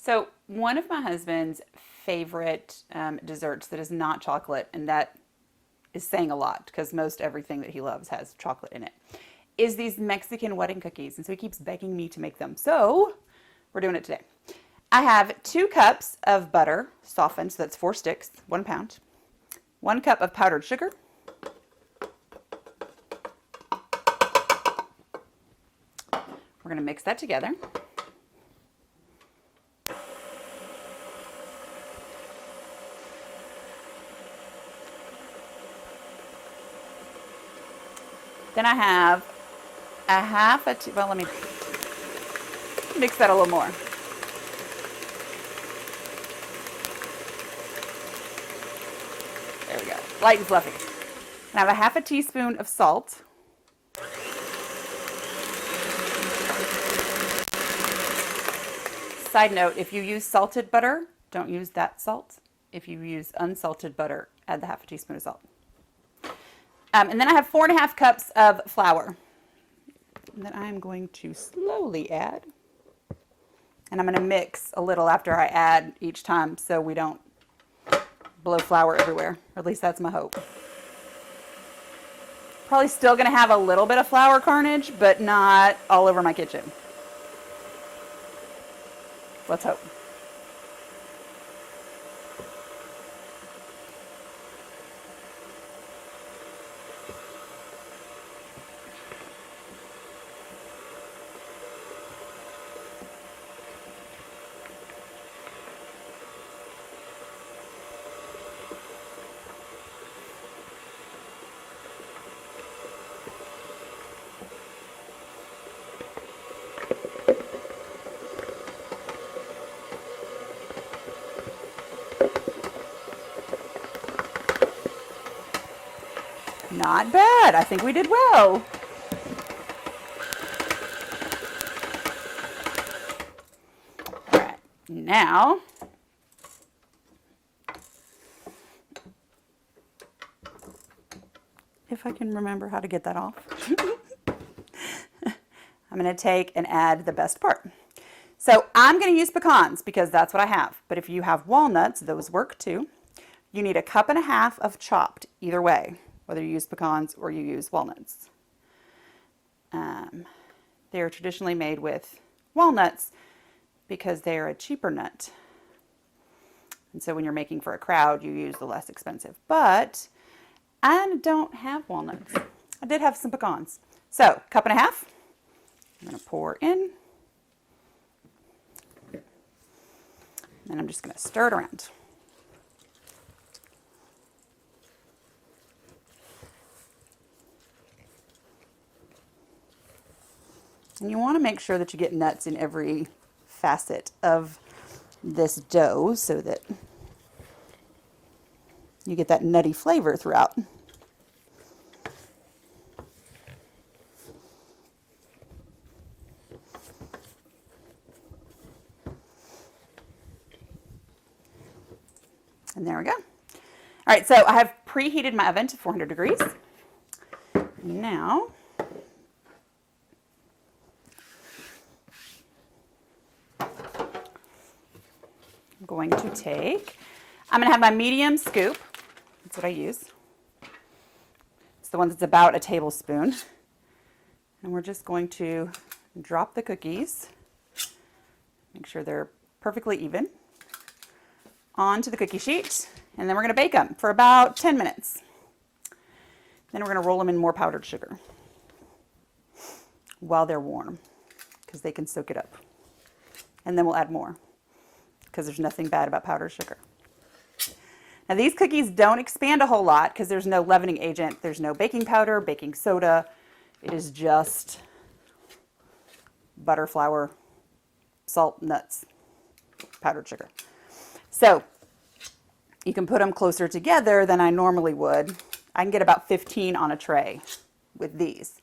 So one of my husband's favorite desserts that is not chocolate, and that is saying a lot because most everything that he loves has chocolate in it, is these Mexican wedding cookies. And so he keeps begging me to make them. So we're doing it today. I have 2 cups of butter softened, so that's 4 sticks, 1 pound. 1 cup of powdered sugar. We're going to mix that together. Then I have a half a, well, let me mix that a little more. There we go, light and fluffy. And I have a half a teaspoon of salt. Side note, if you use salted butter, don't use that salt. If you use unsalted butter, add the half a teaspoon of salt. And then I have 4.5 cups of flour that I'm going to slowly add. And I'm going to mix a little after I add each time so we don't blow flour everywhere. Or at least that's my hope. Probably still going to have a little bit of flour carnage, but not all over my kitchen. Let's hope. Not bad. I think we did well. All right, now if I can remember how to get that off, I'm going to take and add the best part. So I'm going to use pecans because that's what I have. But if you have walnuts, those work too. You need 1.5 cups of chopped, either way, whether you use pecans or you use walnuts. They are traditionally made with walnuts because they are a cheaper nut. And so when you're making for a crowd, you use the less expensive. But I don't have walnuts. I did have some pecans. So 1.5 cups. I'm going to pour in. And I'm just going to stir it around. And you want to make sure that you get nuts in every facet of this dough so that you get that nutty flavor throughout. And there we go. All right, so I have preheated my oven to 400 degrees. Now, I'm going to take, I'm going to have my medium scoop. That's what I use. It's the one that's about a tablespoon. And we're just going to drop the cookies, make sure they're perfectly even, onto the cookie sheet, and then we're going to bake them for about 10 minutes. Then we're going to roll them in more powdered sugar while they're warm because they can soak it up. And then we'll add more because there's nothing bad about powdered sugar. Now these cookies don't expand a whole lot because there's no leavening agent, there's no baking powder, baking soda. It is just butter, flour, salt, nuts, powdered sugar. So you can put them closer together than I normally would. I can get about 15 on a tray with these.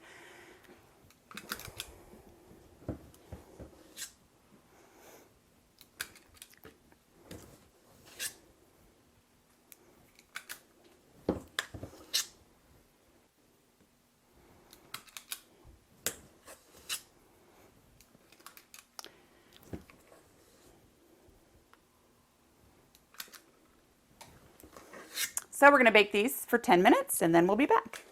So we're going to bake these for 10 minutes and then we'll be back.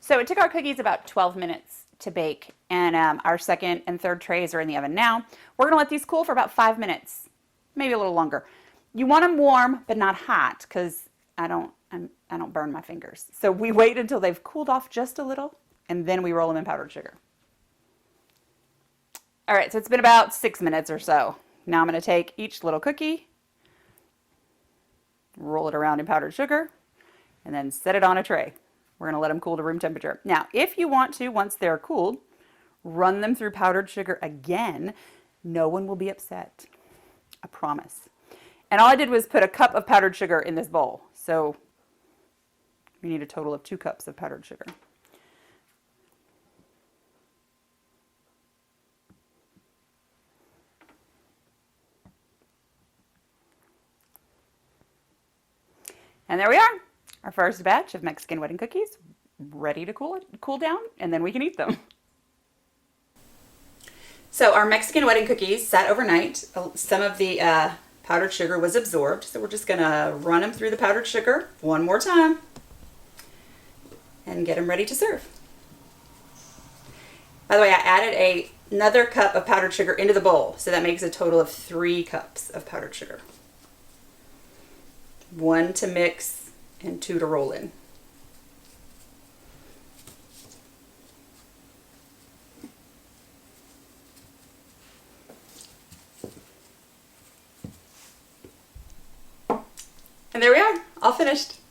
So it took our cookies about 12 minutes to bake, and our second and third trays are in the oven now. We're going to let these cool for about 5 minutes, maybe a little longer. You want them warm but not hot, because I don't burn my fingers. So we wait until they've cooled off just a little, and then we roll them in powdered sugar. All right, so it's been about 6 minutes or so. Now I'm going to take each little cookie, roll it around in powdered sugar, and then set it on a tray. We're going to let them cool to room temperature. Now, if you want to, once they're cooled, run them through powdered sugar again, no one will be upset. I promise. And all I did was put a cup of powdered sugar in this bowl. So you need a total of 2 cups of powdered sugar. And there we are. Our first batch of Mexican wedding cookies ready to cool down, and then we can eat them. So our Mexican wedding cookies sat overnight. Some of the powdered sugar was absorbed, so we're just gonna run them through the powdered sugar one more time and get them ready to serve. By the way, I added another cup of powdered sugar into the bowl, so that makes a total of 3 cups of powdered sugar. 1 to mix and 2 to roll in. And there we are, all finished.